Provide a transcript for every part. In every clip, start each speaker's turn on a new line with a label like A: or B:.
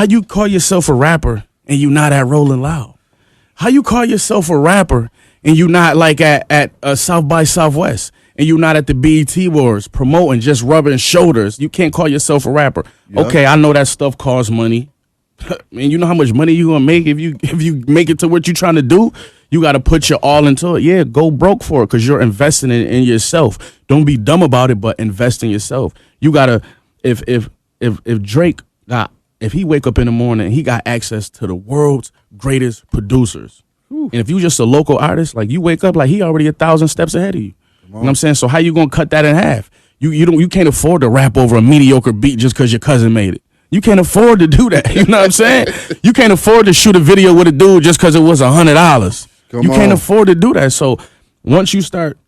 A: How you call yourself a rapper and you not at Rolling Loud? How you call yourself a rapper and you not like at South by Southwest and you not at the BET Awards promoting, just rubbing shoulders? You can't call yourself a rapper. Yep. Okay, I know that stuff costs money. Man, you know how much money you gonna make if you make it to what you trying to do? You got to put your all into it. Yeah, go broke for it because you're investing in yourself. Don't be dumb about it, but invest in yourself. You gotta if Drake got. If he wake up in the morning, he got access to the world's greatest producers. Ooh. And if you just a local artist, like you wake up like he already 1,000 steps ahead of you. You know what I'm saying? So how you gonna cut that in half? You can't afford to rap over a mediocre beat just because your cousin made it. You can't afford to do that. You know what I'm saying? You can't afford to shoot a video with a dude just because it was $100. You can't afford to do that. So once you start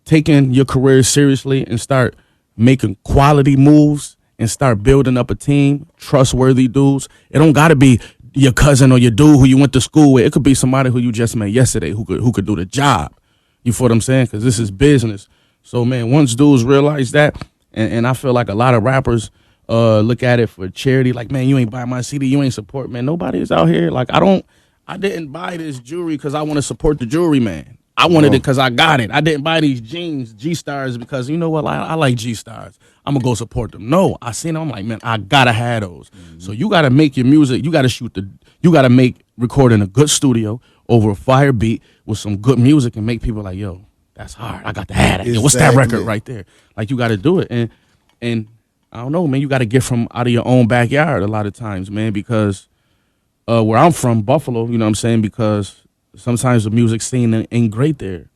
A: taking your career seriously and start making quality moves and start building up a team, trustworthy dudes. It don't got to be your cousin or your dude who you went to school with. It could be somebody who you just met yesterday who could do the job. You feel what I'm saying? Because this is business. So, man, once dudes realize that, and I feel like a lot of rappers look at it for charity, like, man, you ain't buy my CD, you ain't support, man. Nobody's out here. Like, I didn't buy this jewelry because I want to support the jewelry man. I wanted it because I got it. I didn't buy these jeans, G-Stars, because you know what? I like G-Stars. I'm going to go support them. No, I seen them. I'm like, man, I got to have those. Mm-hmm. So you got to make your music. You got to you got to make recording a good studio over a fire beat with some good music and make people like, yo, that's hard. I got to have that. Exactly. Yo, what's that record right there? Like, you got to do it. And I don't know, man, you got to get from out of your own backyard a lot of times, man, because where I'm from, Buffalo, you know what I'm saying, because sometimes the music scene ain't great there.